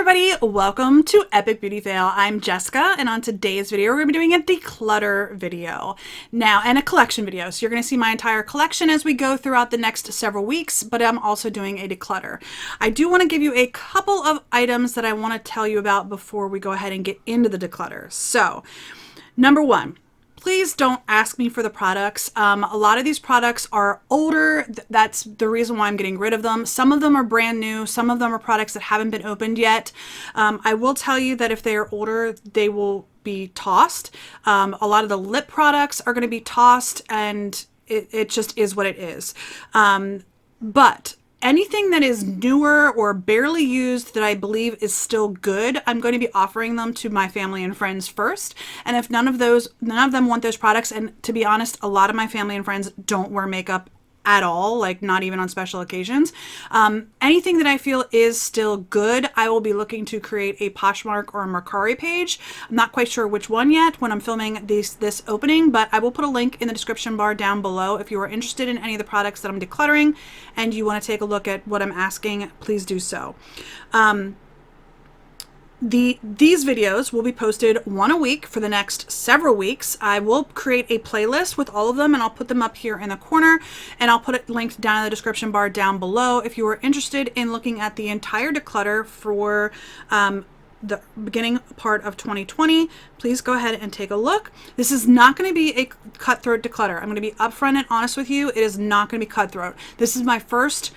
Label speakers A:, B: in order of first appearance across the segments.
A: everybody, welcome to Epic Beauty Fail. I'm Jessica, and on today's video we're going to be doing a declutter video now and a collection video. So you're going to see my entire collection as we go throughout the next several weeks, but I'm also doing a declutter. I do want to give you a couple of items that I want to tell you about before we go ahead and get into the declutter. So number one, please don't ask me for the products. A lot of these products are older. That's the reason why I'm getting rid of them. Some of them are brand new. Some of them are products that haven't been opened yet. I will tell you that if they are older, they will be tossed. A lot of the lip products are going to be tossed, and it just is what it is. But anything that is newer or barely used that I believe is still good, I'm going to be offering them to my family and friends first. And if none of them want those products, and to be honest, a lot of my family and friends don't wear makeup at all, like not even on special occasions. Anything that I feel is still good, I will be looking to create a Poshmark or a Mercari page. I'm not quite sure which one yet when I'm filming this opening, but I will put a link in the description bar down below. If you are interested in any of the products that I'm decluttering and you want to take a look at what I'm asking, please do so. These videos will be posted one a week for the next several weeks. I will create a playlist with all of them, and I'll put them up here in the corner, and I'll put it linked down in the description bar down below. If you are interested in looking at the entire declutter for the beginning part of 2020, please go ahead and take a look. This is not going to be a cutthroat declutter. I'm going to be upfront and honest with you. It is not going to be cutthroat. This is my first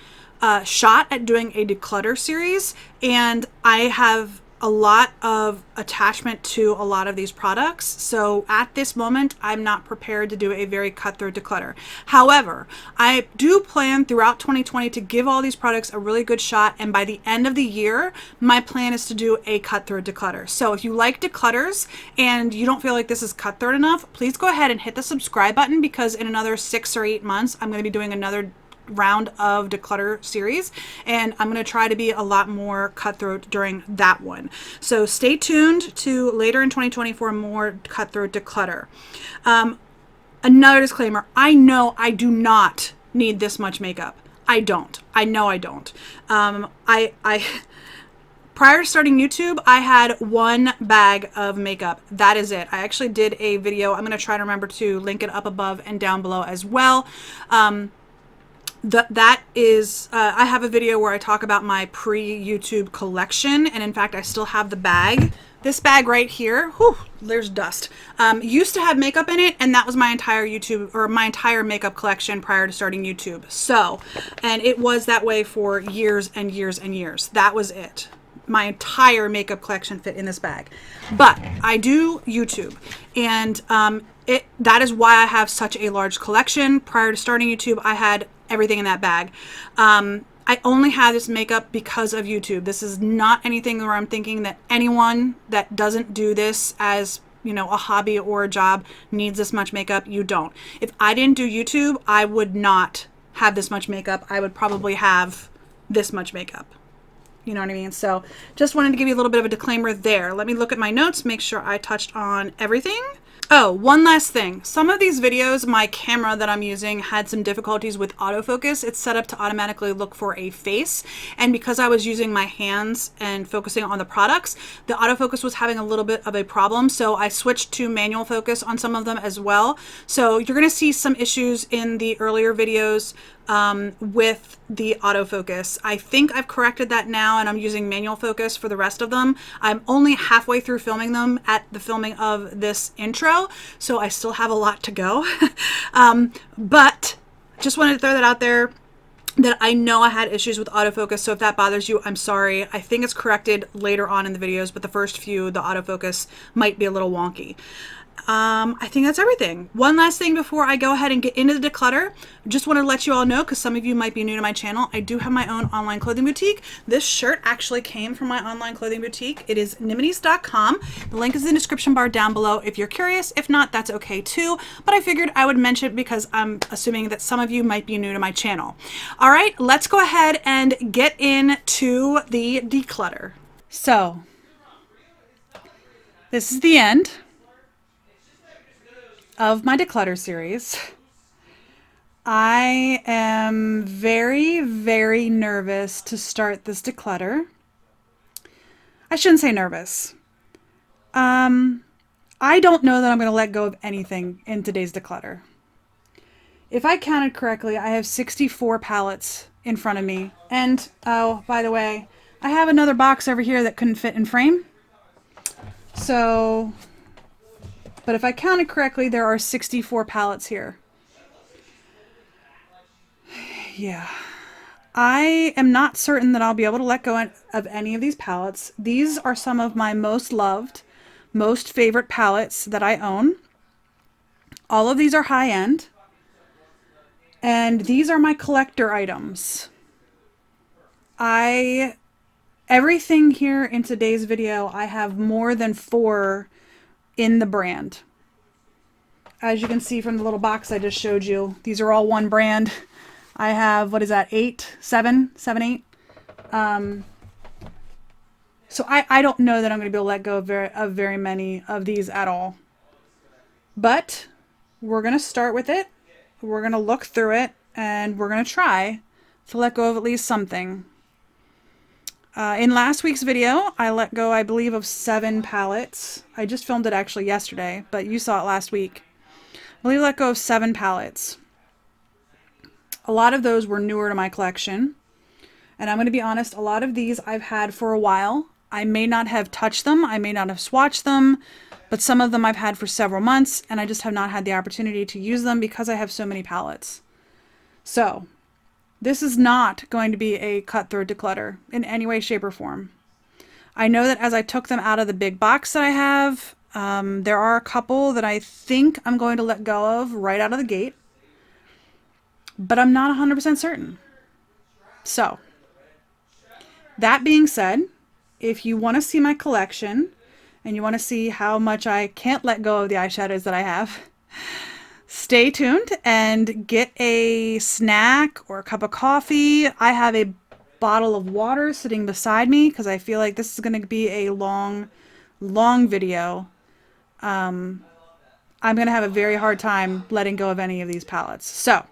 A: shot at doing a declutter series, and I have a lot of attachment to a lot of these products. So at this moment, I'm not prepared to do a very cutthroat declutter. However, I do plan throughout 2020 to give all these products a really good shot. And by the end of the year, my plan is to do a cutthroat declutter. So if you like declutters and you don't feel like this is cutthroat enough, please go ahead and hit the subscribe button, because in another 6 or 8 months, I'm going to be doing another round of declutter series, and I'm going to try to be a lot more cutthroat during that one. So stay tuned to later in 2020 for more cutthroat declutter. Another disclaimer, I know I do not need this much makeup. I don't. I know I don't. Prior to starting YouTube, I had one bag of makeup. That is it. I actually did a video. I'm going to try to remember to link it up above and down below as well. That is, I have a video where I talk about my pre-YouTube collection, and in fact, I still have the bag. This bag right here, whew, there's dust. Used to have makeup in it, and that was my entire YouTube, or my entire makeup collection prior to starting YouTube. So, and it was that way for years and years and years. That was it. My entire makeup collection fit in this bag. But I do YouTube, and that is why I have such a large collection. Prior to starting YouTube, I had everything in that bag. I only have this makeup because of YouTube. This is not anything where I'm thinking that anyone that doesn't do this as, you know, a hobby or a job needs this much makeup. You don't. If I didn't do YouTube, I would not have this much makeup. I would probably have this much makeup. You know what I mean? So just wanted to give you a little bit of a disclaimer there. Let me look at my notes, make sure I touched on everything. Oh, one last thing. Some of these videos, my camera that I'm using had some difficulties with autofocus. It's set up to automatically look for a face. And because I was using my hands and focusing on the products, the autofocus was having a little bit of a problem. So I switched to manual focus on some of them as well. So you're going to see some issues in the earlier videos with the autofocus. I think I've corrected that now, and I'm using manual focus for the rest of them. I'm only halfway through filming them at the filming of this intro, so I still have a lot to go. But just wanted to throw that out there, that I know I had issues with autofocus, so if that bothers you, I'm sorry. I think it's corrected later on in the videos, but the first few, the autofocus might be a little wonky. I think that's everything. One last thing before I go ahead and get into the declutter. Just want to let you all know, because some of you might be new to my channel, I do have my own online clothing boutique. This shirt actually came from my online clothing boutique. It is nimities.com. The link is in the description bar down below if you're curious. If not, that's okay too. But I figured I would mention it because I'm assuming that some of you might be new to my channel. All right, let's go ahead and get into the declutter. So, this is the end of my declutter series. I am very, very nervous to start this declutter. I shouldn't say nervous. I don't know that I'm going to let go of anything in today's declutter. If I counted correctly, I have 64 palettes in front of me. And, oh, by the way, I have another box over here that couldn't fit in frame. So, but if I counted correctly, there are 64 palettes here. Yeah. I am not certain that I'll be able to let go of any of these palettes. These are some of my most loved, most favorite palettes that I own. All of these are high-end. And these are my collector items. Everything here in today's video, I have more than 4 in the brand. As you can see from the little box I just showed you, these are all one brand. I have, what is that, 7, 8? So I don't know that I'm going to be able to let go of very many of these at all. But we're going to start with it. We're going to look through it, and we're going to try to let go of at least something. In last week's video, I let go, I believe, of 7 palettes. I just filmed it actually yesterday, but you saw it last week. I believe I let go of 7 palettes. A lot of those were newer to my collection. And I'm going to be honest, a lot of these I've had for a while. I may not have touched them, I may not have swatched them, but some of them I've had for several months, and I just have not had the opportunity to use them because I have so many palettes. So, this is not going to be a cutthroat declutter in any way, shape, or form. I know that as I took them out of the big box that I have, there are a couple that I think I'm going to let go of right out of the gate, but I'm not 100% certain. So, that being said, if you want to see my collection and you want to see how much I can't let go of the eyeshadows that I have, stay tuned and get a snack or a cup of coffee. I have a bottle of water sitting beside me because I feel like this is going to be a long video. I'm going to have a very hard time letting go of any of these palettes. So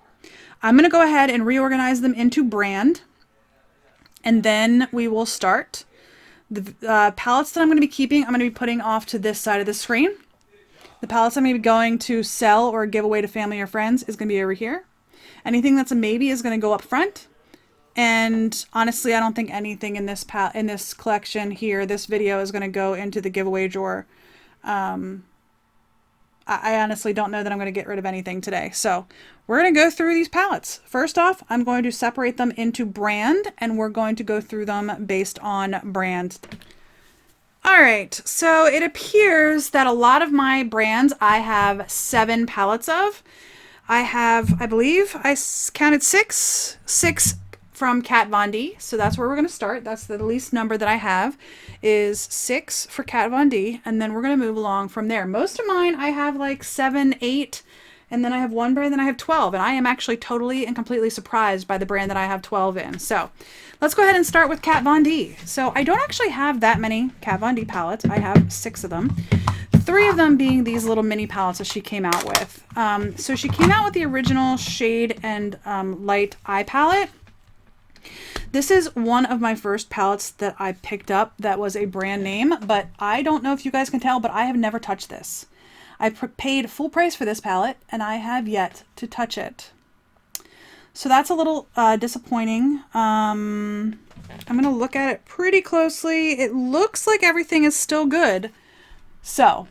A: I'm going to go ahead and reorganize them into brand, and then we will start. The palettes that I'm going to be keeping, I'm going to be putting off to this side of the screen. The palettes I'm going to be going to sell or give away to family or friends is going to be over here. Anything that's a maybe is going to go up front. And honestly, I don't think anything in this collection here, this video, is going to go into the giveaway drawer. I honestly don't know that I'm going to get rid of anything today. So we're going to go through these palettes. First off, I'm going to separate them into brand, and we're going to go through them based on brand. All right, so it appears that a lot of my brands I have 7 palettes of. I have, I believe, I counted 6 from Kat Von D. So that's where we're going to start. That's the least number that I have is 6 for Kat Von D. And then we're going to move along from there. Most of mine, I have like 7, 8, and then I have one brand, then I have 12. And I am actually totally and completely surprised by the brand that I have 12 in. So let's go ahead and start with Kat Von D. So I don't actually have that many Kat Von D palettes. I have 6 of them. 3 of them being these little mini palettes that she came out with. So she came out with the original Shade and Light Eye palette. This is one of my first palettes that I picked up that was a brand name, but I don't know if you guys can tell, but I have never touched this. I paid full price for this palette, and I have yet to touch it. So that's a little disappointing. I'm going to look at it pretty closely. It looks like everything is still good. So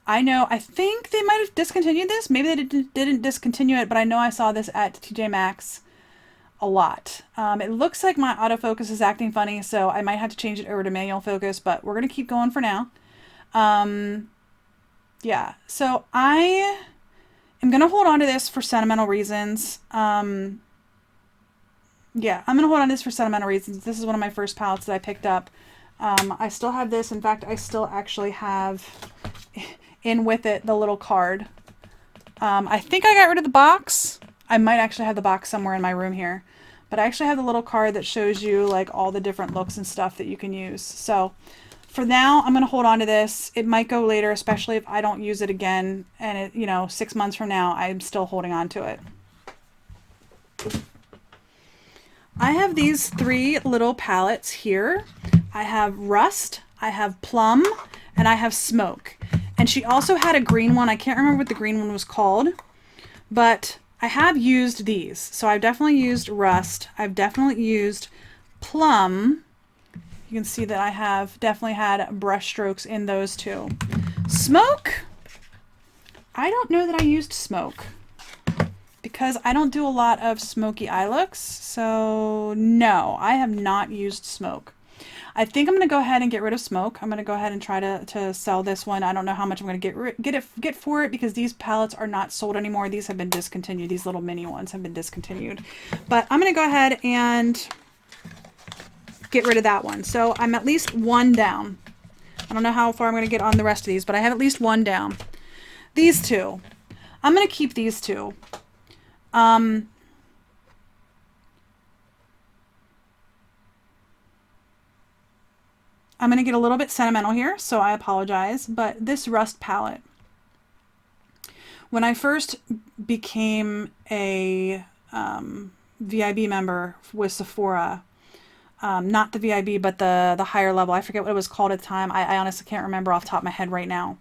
A: I think they might have discontinued this. Maybe they didn't discontinue it, but I know I saw this at TJ Maxx a lot. It looks like my autofocus is acting funny, so I might have to change it over to manual focus, but we're going to keep going for now. Yeah, so I am going to hold on to this for sentimental reasons. Yeah, I'm going to hold on to this for sentimental reasons. This is one of my first palettes that I picked up. I still have this. In fact, I still actually have in with it the little card. I think I got rid of the box. I might actually have the box somewhere in my room here, but I actually have the little card that shows you like all the different looks and stuff that you can use. So for now, I'm going to hold on to this. It might go later, especially if I don't use it again. And it, you know, 6 months from now, I'm still holding on to it. I have these 3 little palettes here I have Rust, I have Plum, and I have Smoke. And she also had a green one. I can't remember what the green one was called, but I have used these. So I've definitely used Rust. I've definitely used Plum. You can see that I have definitely had brush strokes in those two. Smoke, I don't know that I used Smoke because I don't do a lot of smoky eye looks. So no, I have not used Smoke. I think I'm going to go ahead and get rid of Smoke. I'm going to go ahead and try to sell this one. I don't know how much I'm going to get for it because these palettes are not sold anymore. These have been discontinued. These little mini ones have been discontinued. But I'm going to go ahead and get rid of that one. So I'm at least one down. I don't know how far I'm going to get on the rest of these, but I have at least one down. These two. I'm going to keep these two. I'm going to get a little bit sentimental here, so I apologize, but this Rust palette, when I first became a VIB member with Sephora, not the VIB, but the higher level, I forget what it was called at the time, I honestly can't remember off the top of my head right now.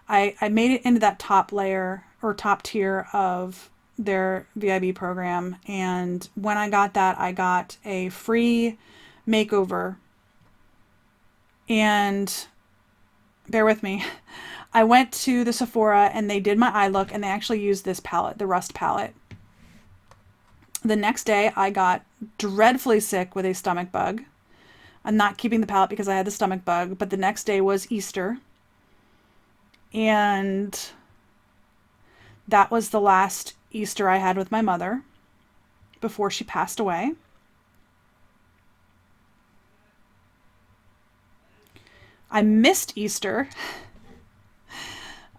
A: I made it into that top layer, or top tier of their VIB program, and when I got that, I got a free makeover. And bear with me, I went to the Sephora and they did my eye look and they actually used this palette, the Rust palette. The next day I got dreadfully sick with a stomach bug. I'm not keeping the palette because I had the stomach bug, but the next day was Easter. And that was the last Easter I had with my mother before she passed away. I missed Easter.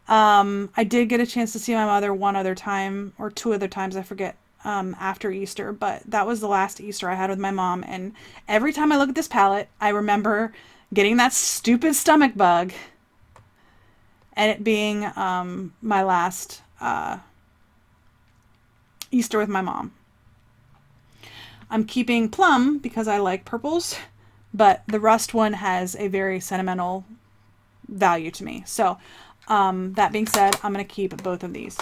A: I did get a chance to see my mother one other time, or two other times, I forget, after Easter, but that was the last Easter I had with my mom, and every time I look at this palette, I remember getting that stupid stomach bug, and it being my last Easter with my mom. I'm keeping Plum because I like purples, but the Rust one has a very sentimental value to me. So that being said, I'm going to keep both of these.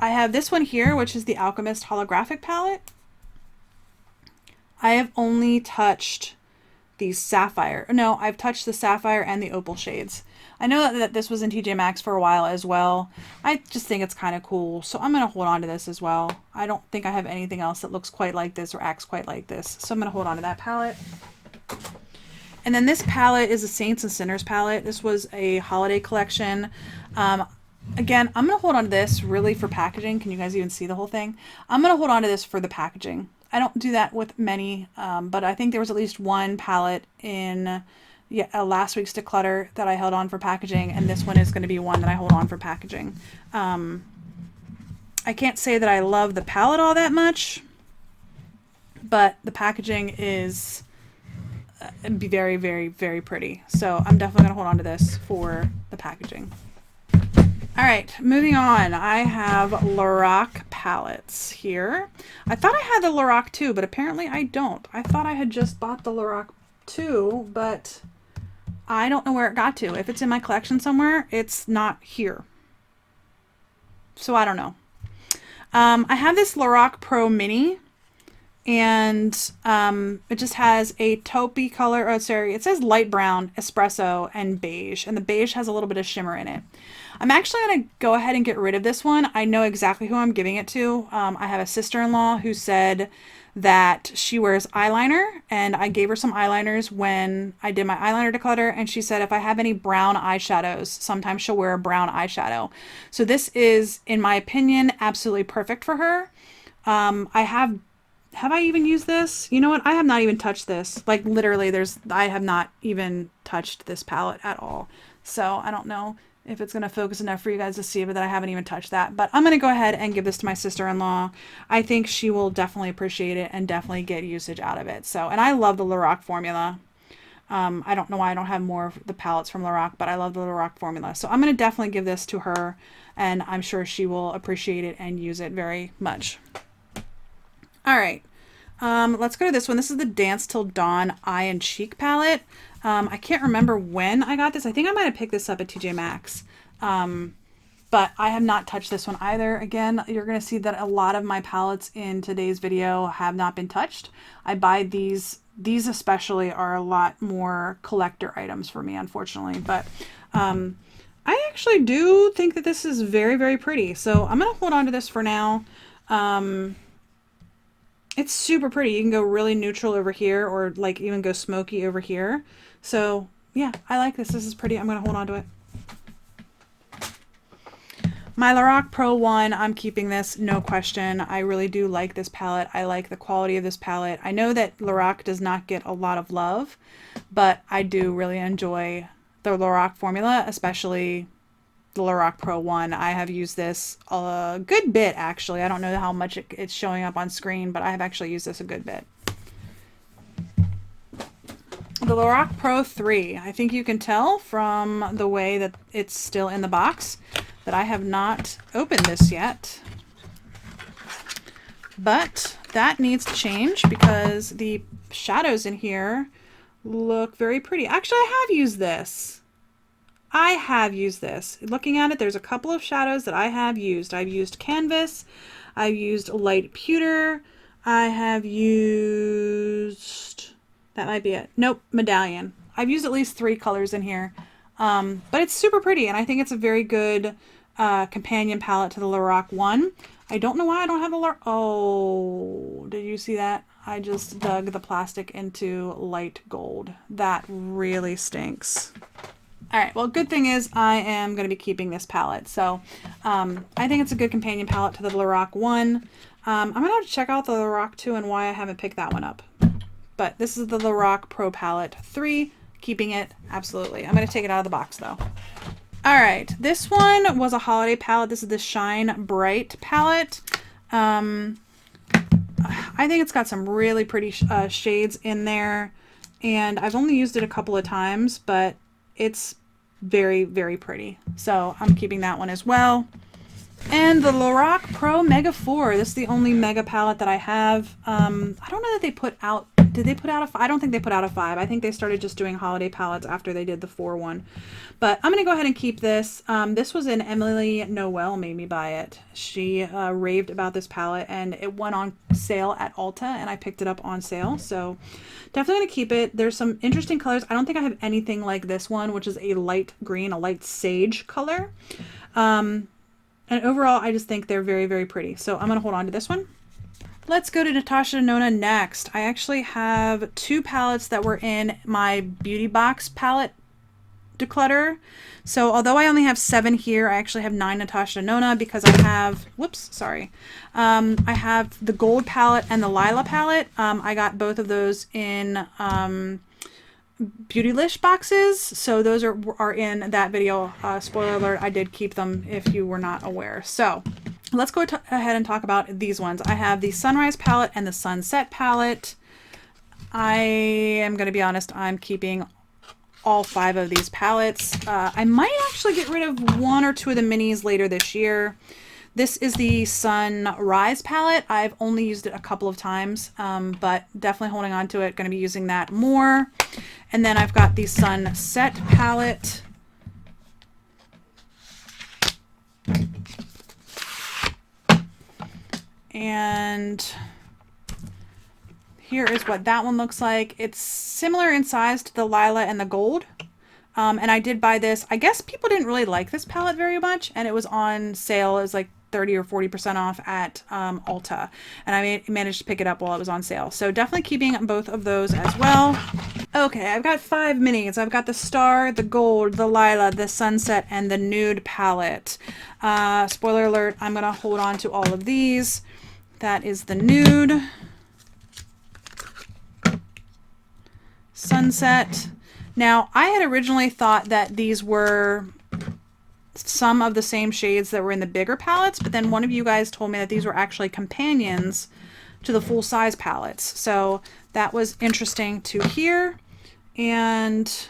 A: I have this one here, which is the Alchemist holographic palette. I have only touched the sapphire. No, I've touched the sapphire and the opal shades. I know that this was in TJ Maxx for a while as well. I just think it's kind of cool, so I'm going to hold on to this as well. I don't think I have anything else that looks quite like this or acts quite like this, so I'm going to hold on to that palette. And then this palette is a Saints and Sinners palette. This was a holiday collection. Again, I'm going to hold on to this really for packaging. Can you guys even see the whole thing? I'm going to hold on to this for the packaging. I don't do that with many, but I think there was at least one palette in last week's Declutter that I held on for packaging, and this one is going to be one that I hold on for packaging. I can't say that I love the palette all that much, but the packaging is very, very, very pretty. So I'm definitely going to hold on to this for the packaging. All right, moving on. I have Lorac palettes here. I thought I had the Lorac 2, but apparently I don't. I thought I had just bought the Lorac 2, but I don't know where it got to. If it's in my collection somewhere, it's not here. So I don't know. I have this Lorac Pro Mini, and it just has a taupey color. Oh, sorry, it says light brown, espresso, and beige, and the beige has a little bit of shimmer in it. I'm actually going to go ahead and get rid of this one. I know exactly who I'm giving it to. I have a sister-in-law who said that she wears eyeliner, and I gave her some eyeliners when I did my eyeliner declutter, and she said if I have any brown eyeshadows, sometimes she'll wear a brown eyeshadow. So this is, in my opinion, absolutely perfect for her. Have I even used this? You know what? I have not even touched this. Like literally I have not even touched this palette at all. So I don't know if it's going to focus enough for you guys to see, but that I haven't even touched that. But I'm going to go ahead and give this to my sister-in-law. I think she will definitely appreciate it and definitely get usage out of it. So, and I love the Lorac formula. I don't know why I don't have more of the palettes from Lorac, but I love the Lorac formula. So I'm going to definitely give this to her, and I'm sure she will appreciate it and use it very much. All right. Let's go to this one. This is the Dance Till Dawn Eye and Cheek palette. I can't remember when I got this. I think I might have picked this up at TJ Maxx. But I have not touched this one either. Again, you're going to see that a lot of my palettes in today's video have not been touched. I buy these. These especially are a lot more collector items for me, unfortunately. But I actually do think that this is very, very pretty. So I'm going to hold on to this for now. It's super pretty. You can go really neutral over here or like even go smoky over here. So yeah, I like this. This is pretty. I'm going to hold on to it. My Lorac Pro 1, I'm keeping this, no question. I really do like this palette. I like the quality of this palette. I know that Lorac does not get a lot of love, but I do really enjoy the Lorac formula, especially the Lorac Pro 1. I have used this a good bit, actually. I don't know how much it's showing up on screen, but I have actually used this a good bit. The Lorac Pro 3. I think you can tell from the way that it's still in the box that I have not opened this yet. But that needs to change because the shadows in here look very pretty. Actually, I have used this. I have used this. Looking at it, there's a couple of shadows that I have used. I've used Canvas. I've used Light Pewter. I have used... that might be it. Nope, Medallion. I've used at least 3 colors in here. But it's super pretty, and I think it's a very good companion palette to the Lorac 1. I don't know why I don't have the Lorac... oh, did you see that? I just dug the plastic into light gold. That really stinks. Alright, well, good thing is I am going to be keeping this palette. So I think it's a good companion palette to the Lorac 1. I'm going to have to check out the Lorac 2 and why I haven't picked that one up. But this is the Lorac Pro Palette 3. Keeping it, absolutely. I'm going to take it out of the box, though. Alright, this one was a holiday palette. This is the Shine Bright palette. I think it's got some really pretty shades in there. And I've only used it a couple of times, but it's very, very pretty. So I'm keeping that one as well. And the Lorac Pro Mega 4. This is the only Mega palette that I have. I don't know that they put out... did they put out a 5? I don't think they put out a 5. I think they started just doing holiday palettes after they did the 4 one. But I'm going to go ahead and keep this. This was an Emily Noel made me buy it. She raved about this palette and it went on sale at Ulta and I picked it up on sale. So definitely going to keep it. There's some interesting colors. I don't think I have anything like this one, which is a light green, a light sage color. And overall, I just think they're very, very pretty. So I'm going to hold on to this one. Let's go to Natasha Denona next. I actually have 2 palettes that were in my Beauty Box palette declutter. So although I only have 7 here, I actually have 9 Natasha Denona because I have, whoops, sorry. I have the gold palette and the Lila palette. I got both of those in Beautylish boxes. So those are in that video. Spoiler alert, I did keep them if you were not aware. So let's go ahead and talk about these ones. I have the Sunrise palette and the Sunset palette. I am going to be honest, I'm keeping all 5 of these palettes. I might actually get rid of 1 or 2 of the minis later this year. This is the Sunrise palette. I've only used it a couple of times, but definitely holding on to it. Going to be using that more. And then I've got the Sunset palette. And here is what that one looks like. It's similar in size to the Lila and the Gold. And I did buy this. I guess people didn't really like this palette very much, and it was on sale. It was like 30 or 40% off at Ulta. And I managed to pick it up while it was on sale. So definitely keeping both of those as well. Okay, I've got 5 minis. I've got the Star, the Gold, the Lila, the Sunset, and the Nude palette. Spoiler alert, I'm going to hold on to all of these. That is the Nude. Sunset. Now, I had originally thought that these were some of the same shades that were in the bigger palettes, but then one of you guys told me that these were actually companions to the full-size palettes. So that was interesting to hear, and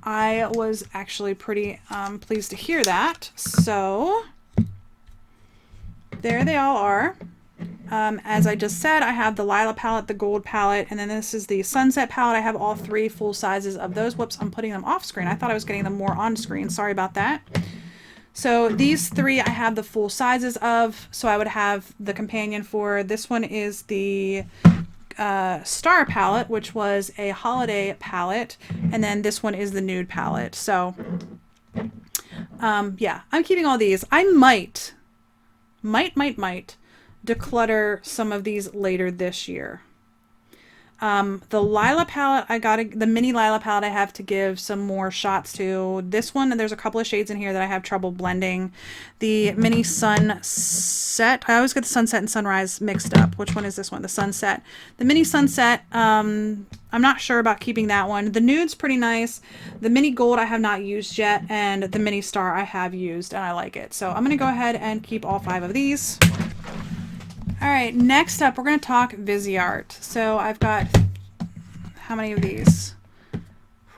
A: I was actually pretty pleased to hear that. So there they all are. As I just said, I have the Lila palette, the gold palette, and then this is the sunset palette. I have all 3 full sizes of those. Whoops, I'm putting them off screen. I thought I was getting them more on screen. Sorry about that. So these 3 I have the full sizes of, so I would have the companion for. This one is the Star palette, which was a holiday palette, and then this one is the nude palette. So yeah, I'm keeping all these. I might declutter some of these later this year. The Lila palette, the mini Lila palette I have to give some more shots to. This one, there's a couple of shades in here that I have trouble blending. The mini sunset, I always get the sunset and sunrise mixed up. Which one is this one? The sunset. The mini sunset, I'm not sure about keeping that one. The nude's pretty nice. The mini gold I have not used yet, and the mini star I have used and I like it. So I'm going to go ahead and keep all 5 of these. All right, next up, we're going to talk Viseart. So I've got, how many of these?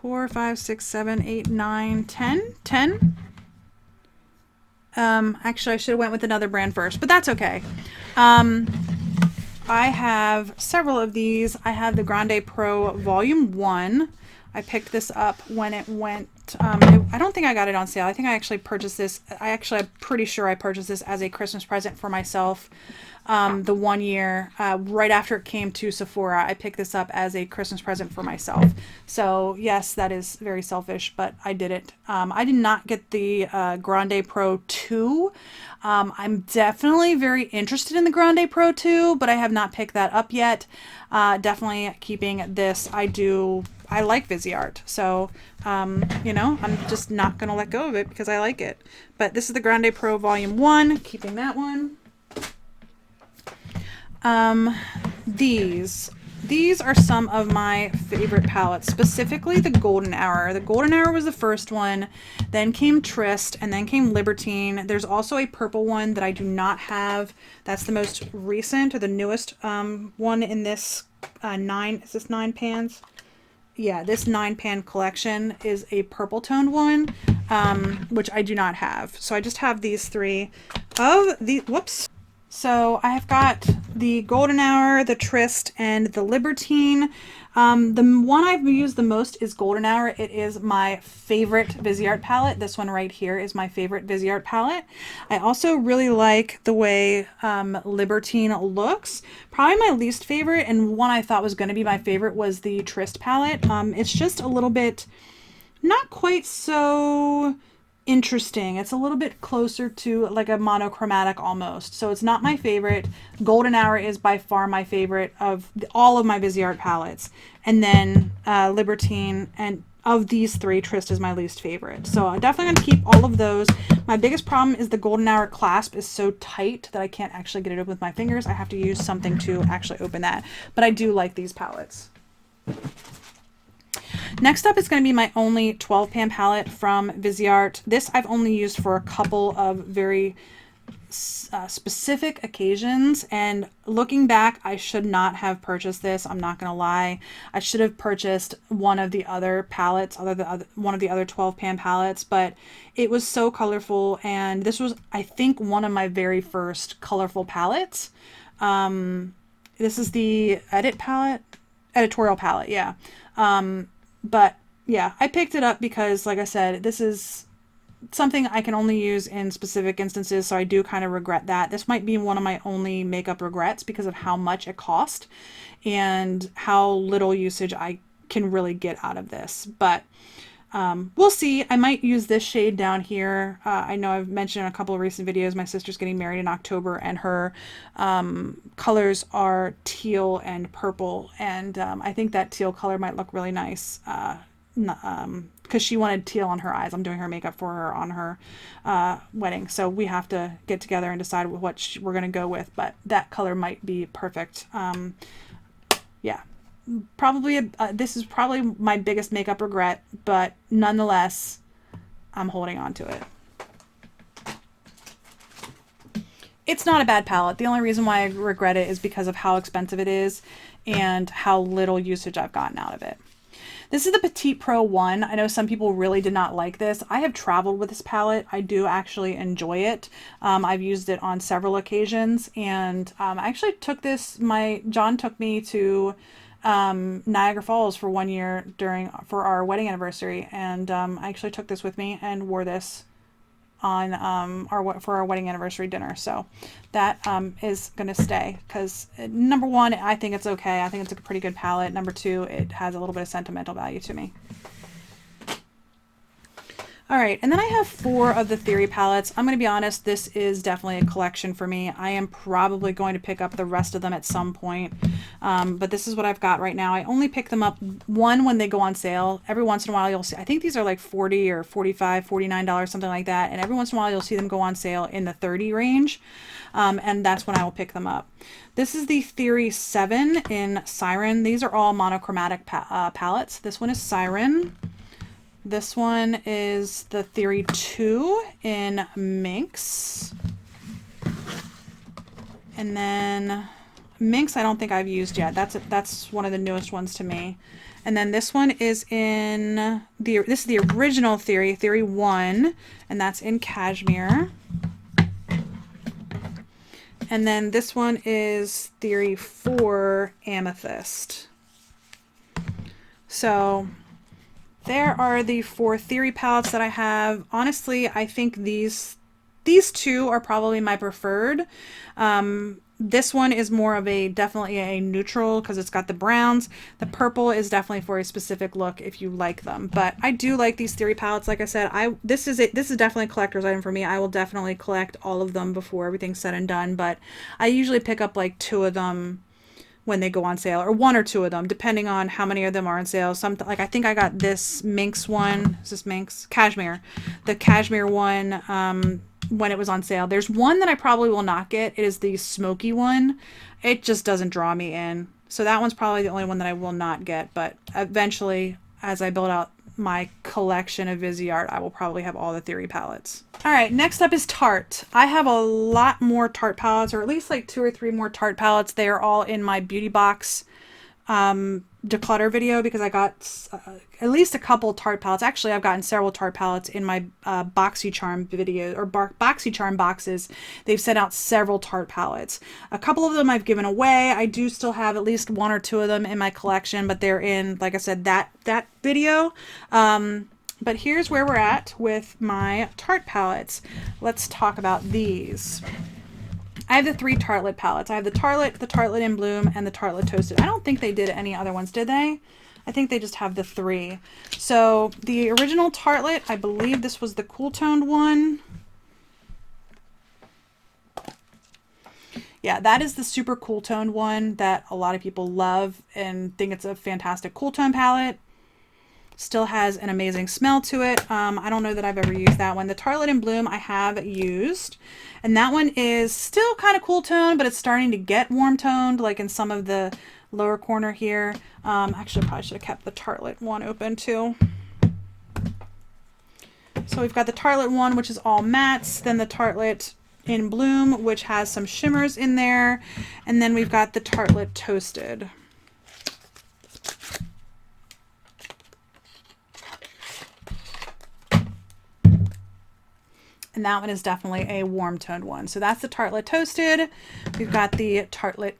A: 4, 5, 6, 7, 8, 9, 10? 10? Actually, I should have went with another brand first, but that's okay. I have several of these. I have the Grande Pro Volume 1. I picked this up when it went, I don't think I got it on sale. I think I actually purchased this. I'm pretty sure I purchased this as a Christmas present for myself. The 1 year, right after it came to Sephora, I picked this up as a Christmas present for myself. So yes, that is very selfish, but I did it. I did not get the Grande Pro 2. I'm definitely very interested in the Grande Pro 2, but I have not picked that up yet. Definitely keeping this. I like Viseart, so you know, I'm just not gonna let go of it because I like it. But this is the Grande Pro Volume 1, keeping that one. These are some of my favorite palettes, specifically the Golden Hour. The Golden Hour was the first one, then came Trist, and then came Libertine. There's also a purple one that I do not have. That's the most recent or the newest one in this is this 9 pans? Yeah, this 9 pan collection is a purple toned one, which I do not have. So I just have these 3 of the, whoops. So I've got the Golden Hour, the Trist, and the Libertine. The one I've used the most is Golden Hour. It is my favorite Viseart palette. This one right here is my favorite Viseart palette. I also really like the way Libertine looks. Probably my least favorite, and one I thought was going to be my favorite, was the Trist palette. It's just a little bit, not quite so interesting. It's a little bit closer to like a monochromatic almost. So it's not my favorite. Golden Hour is by far my favorite of all of my Viseart palettes. And then Libertine, and of these 3, Trist is my least favorite. So I'm definitely going to keep all of those. My biggest problem is the Golden Hour clasp is so tight that I can't actually get it open with my fingers. I have to use something to actually open that. But I do like these palettes. Next up is going to be my only 12 pan palette from Viseart. This I've only used for a couple of very specific occasions, and looking back, I should not have purchased this. I'm not going to lie. I should have purchased one of the other palettes, one of the other 12 pan palettes, but it was so colorful, and this was, I think, one of my very first colorful palettes. This is the editorial palette, yeah. But yeah, I picked it up because, like I said, this is something I can only use in specific instances, so I do kind of regret that. This might be one of my only makeup regrets because of how much it cost and how little usage I can really get out of this. But we'll see. I might use this shade down here. I know I've mentioned in a couple of recent videos my sister's getting married in October, and her colors are teal and purple, and I think that teal color might look really nice because she wanted teal on her eyes. I'm doing her makeup for her on her wedding, so we have to get together and decide what we're going to go with, but that color might be perfect. Yeah. Probably this is probably my biggest makeup regret, but nonetheless, I'm holding on to it. It's not a bad palette. The only reason why I regret it is because of how expensive it is and how little usage I've gotten out of it. This is the Petite Pro 1. I know some people really did not like this. I have traveled with this palette. I do actually enjoy it. I've used it on several occasions, and I actually took this, John took me to Niagara Falls for 1 year for our wedding anniversary, and I actually took this with me and wore this on for our wedding anniversary dinner. So that is gonna stay, because number one, I think it's okay. I think it's a pretty good palette. Number two, it has a little bit of sentimental value to me. All right, and then I have 4 of the Theory palettes. I'm going to be honest, this is definitely a collection for me. I am probably going to pick up the rest of them at some point, but this is what I've got right now. I only pick them up, one, when they go on sale. Every once in a while you'll see, I think these are like $40 or $45, $49, something like that, and every once in a while you'll see them go on sale in the $30 range, and that's when I will pick them up. This is the Theory 7 in Siren. These are all monochromatic palettes. This one is Siren. This one is the Theory 2 in Minx. And then Minx I don't think I've used yet. That's one of the newest ones to me. And then this one is in this is the original Theory, Theory 1, and that's in Cashmere. And then this one is Theory 4 Amethyst. So there are the 4 Theory palettes that I have. Honestly, I think these 2 are probably my preferred. This one is more of definitely a neutral, because it's got the browns. The purple is definitely for a specific look if you like them. But I do like these Theory palettes. Like I said, this is definitely a collector's item for me. I will definitely collect all of them before everything's said and done. But I usually pick up like 2 of them when they go on sale, or 1 or 2 of them, depending on how many of them are on sale. Like I think I got this Minx one. Is this Minx? Cashmere. The Cashmere one when it was on sale. There's one that I probably will not get. It is the smoky one. It just doesn't draw me in. So that one's probably the only one that I will not get. But eventually, as I build out my collection of Viseart, I will probably have all the Theory palettes. All right, next up is Tarte. I have a lot more Tarte palettes, or at least like 2 or 3 more Tarte palettes. They are all in my beauty box declutter video, because I got at least a couple Tarte palettes. Actually, I've gotten several Tarte palettes in my BoxyCharm video, or BoxyCharm boxes. They've sent out several Tarte palettes. A couple of them I've given away. I do still have at least 1 or 2 of them in my collection, but they're in, like I said, that video. But here's where we're at with my Tarte palettes. Let's talk about these. I have the 3 Tartelette palettes. I have the Tartelette in Bloom, and the Tartelette Toasted. I don't think they did any other ones, did they? I think they just have the 3. So the original Tartelette, I believe this was the cool toned one. Yeah, that is the super cool toned one that a lot of people love and think it's a fantastic cool tone palette. Still has an amazing smell to it. I don't know that I've ever used that one. The Tartelette in Bloom I have used, and that one is still kind of cool toned, but it's starting to get warm toned, like in some of the lower corner here. Actually, I probably should have kept the Tartelette one open too. So we've got the Tartelette one, which is all mattes, then the Tartelette in Bloom, which has some shimmers in there, and then we've got the Tartelette Toasted. And that one is definitely a warm toned one. So that's the Tartelette Toasted. We've got the Tartelette,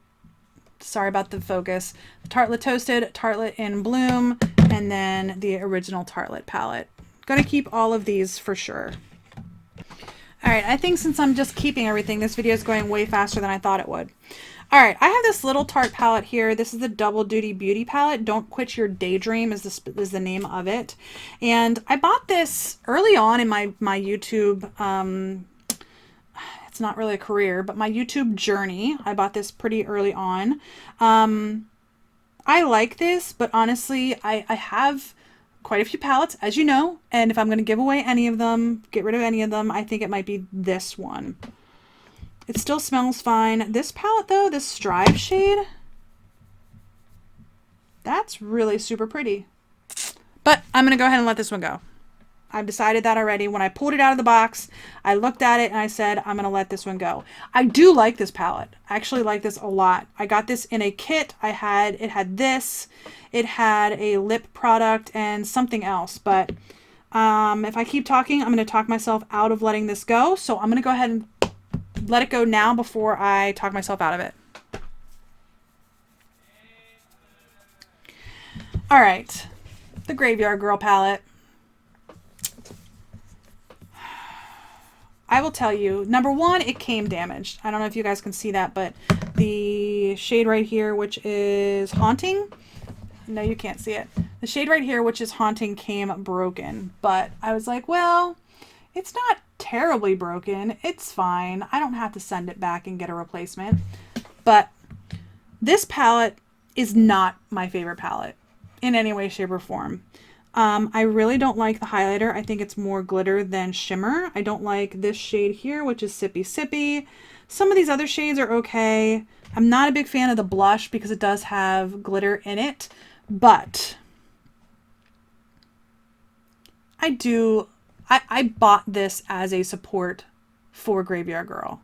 A: sorry about the focus, the Tartelette Toasted, Tartelette in Bloom, and then the original Tartelette palette. Gonna keep all of these for sure. All right, I think since I'm just keeping everything, this video is going way faster than I thought it would. All right, I have this little Tarte palette here. This is the Double Duty Beauty palette. Don't Quit Your Daydream is the name of it. And I bought this early on in my YouTube, it's not really a career, but my YouTube journey. I bought this pretty early on. I like this, but honestly, I have quite a few palettes, as you know, and if I'm going to give away any of them, get rid of any of them, I think it might be this one. It still smells fine. This palette though, this Strive shade, that's really super pretty. But I'm going to go ahead and let this one go. I've decided that already. When I pulled it out of the box, I looked at it and I said, I'm going to let this one go. I do like this palette. I actually like this a lot. I got this in a kit. It had this, it had a lip product and something else. But if I keep talking, I'm going to talk myself out of letting this go. So I'm going to go ahead and let it go now before I talk myself out of it. All right, the Graveyard Girl palette. I will tell you, number one, it came damaged. I don't know if you guys can see that, but the shade right here, which is Haunting, no, you can't see it. The shade right here, which is Haunting, came broken. But I was like, well, it's not terribly broken. It's fine. I don't have to send it back and get a replacement. But this palette is not my favorite palette in any way, shape, or form. I really don't like the highlighter. I think it's more glitter than shimmer. I don't like this shade here, which is Sippy Sippy. Some of these other shades are okay. I'm not a big fan of the blush because it does have glitter in it, but I bought this as a support for Graveyard Girl.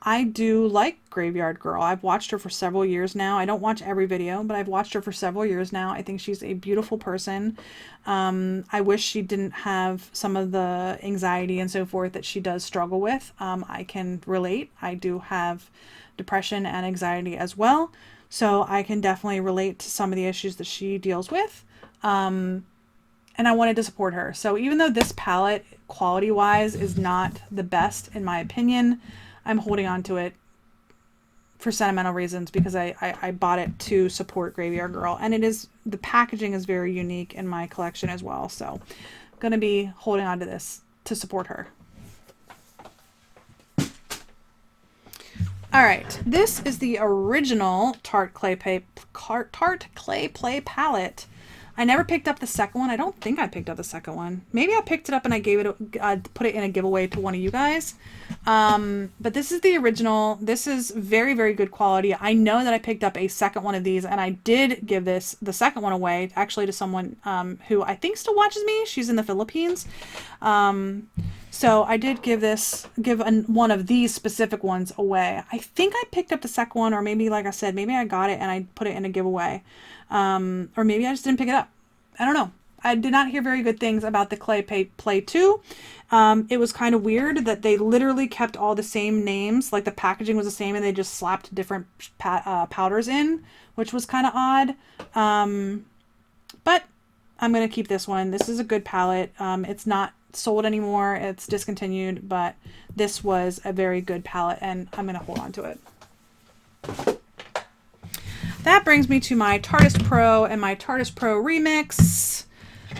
A: I do like Graveyard Girl. I've watched her for several years now. I don't watch every video, but I've watched her for several years now. I think she's a beautiful person. I wish she didn't have some of the anxiety and so forth that she does struggle with. I can relate. I do have depression and anxiety as well. So I can definitely relate to some of the issues that she deals with. And I wanted to support her. So even though this palette, quality-wise, is not the best in my opinion, I'm holding on to it for sentimental reasons because I bought it to support Graveyard Girl. And the packaging is very unique in my collection as well. So I'm going to be holding on to this to support her. All right, this is the original Tarte Clay Play palette. I never picked up the second one. I don't think I picked up the second one. Maybe I picked it up and I gave it, put it in a giveaway to one of you guys. But this is the original. This is very, very good quality. I know that I picked up a second one of these and I did give the second one away actually to someone who I think still watches me. She's in the Philippines. So I did give one of these specific ones away. I think I picked up the second one, or maybe, like I said, maybe I got it and I put it in a giveaway. Or maybe I just didn't pick it up. I don't know. I did not hear very good things about the Clay Play 2. It was kind of weird that they literally kept all the same names, like the packaging was the same and they just slapped different powders in, which was kind of odd. But I'm going to keep this one. This is a good palette. It's not sold anymore. It's discontinued, but this was a very good palette and I'm going to hold on to it. That brings me to my Tarte Pro and my Tarte Pro Remix.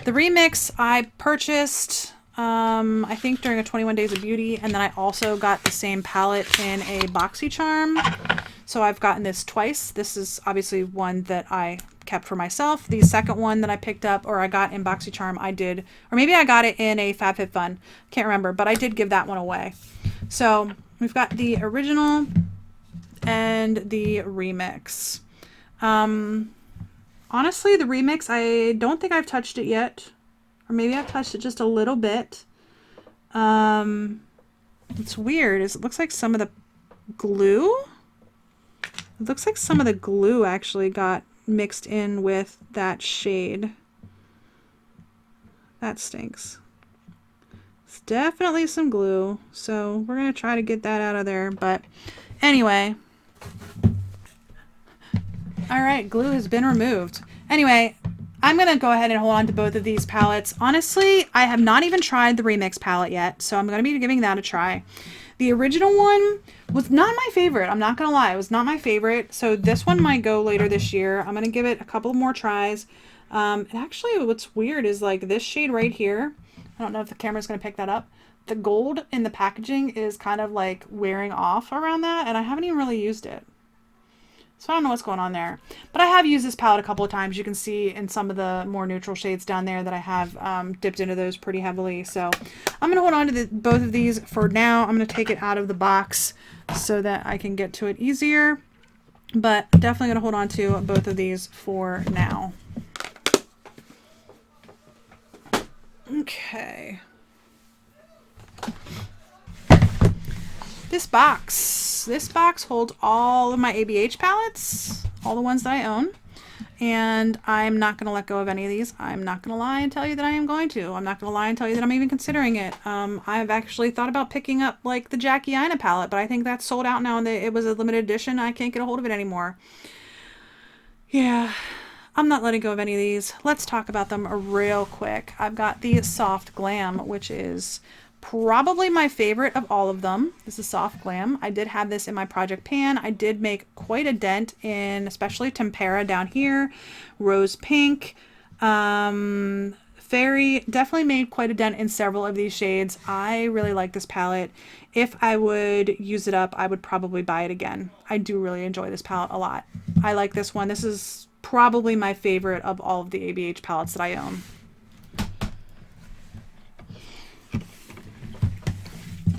A: The Remix I purchased, I think during a 21 Days of Beauty, and then I also got the same palette in a BoxyCharm. So I've gotten this twice. This is obviously one that I kept for myself. The second one that I picked up, or I got in BoxyCharm, I did, or maybe I got it in a FabFitFun. Can't remember, but I did give that one away. So we've got the original and the Remix. Honestly, the Remix, I don't think I've touched it yet, or maybe I've touched it just a little bit. It's weird. It looks like some of the glue, actually got mixed in with that shade. That stinks. It's definitely some glue, so we're going to try to get that out of there, but anyway. All right, glue has been removed. Anyway, I'm going to go ahead and hold on to both of these palettes. Honestly, I have not even tried the Remix palette yet, so I'm going to be giving that a try. The original one was not my favorite. I'm not going to lie. It was not my favorite, so this one might go later this year. I'm going to give it a couple more tries. Actually, what's weird is like this shade right here. I don't know if the camera's going to pick that up. The gold in the packaging is kind of like wearing off around that, and I haven't even really used it. So I don't know what's going on there. But I have used this palette a couple of times. You can see in some of the more neutral shades down there that I have dipped into those pretty heavily. So I'm going to hold on to both of these for now. I'm going to take it out of the box so that I can get to it easier. But definitely going to hold on to both of these for now. Okay. This box holds all of my ABH palettes, all the ones that I own. And I'm not going to let go of any of these. I'm not going to lie and tell you that I am going to. I'm not going to lie and tell you that I'm even considering it. I've actually thought about picking up like the Jackie Aina palette, but I think that's sold out now and it was a limited edition. I can't get a hold of it anymore. Yeah, I'm not letting go of any of these. Let's talk about them real quick. I've got the Soft Glam, which is probably my favorite of all of them. This is Soft Glam. I did have this in my project pan. I did make quite a dent in especially Tempera down here, Rose Pink, Fairy. Definitely made quite a dent in several of these shades. I really like this palette. If I would use it up, I would probably buy it again. I do really enjoy this palette a lot. I like this one. This is probably my favorite of all of the ABH palettes that I own.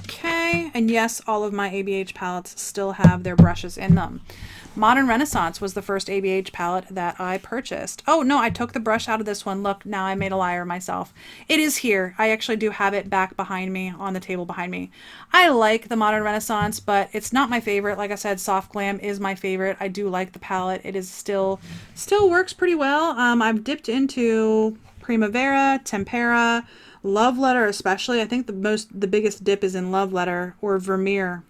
A: Okay, and yes, all of my ABH palettes still have their brushes in them. Modern Renaissance was the first ABH palette that I purchased. Oh no, I took the brush out of this one. Look, now I made a liar of myself. It is here. I actually do have it back behind me on the table behind me. I like the Modern Renaissance, but it's not my favorite. Like I said, Soft Glam is my favorite. I do like the palette. It is still works pretty well. I've dipped into Primavera, Tempera, Love Letter especially. I think the biggest dip is in Love Letter or Vermeer.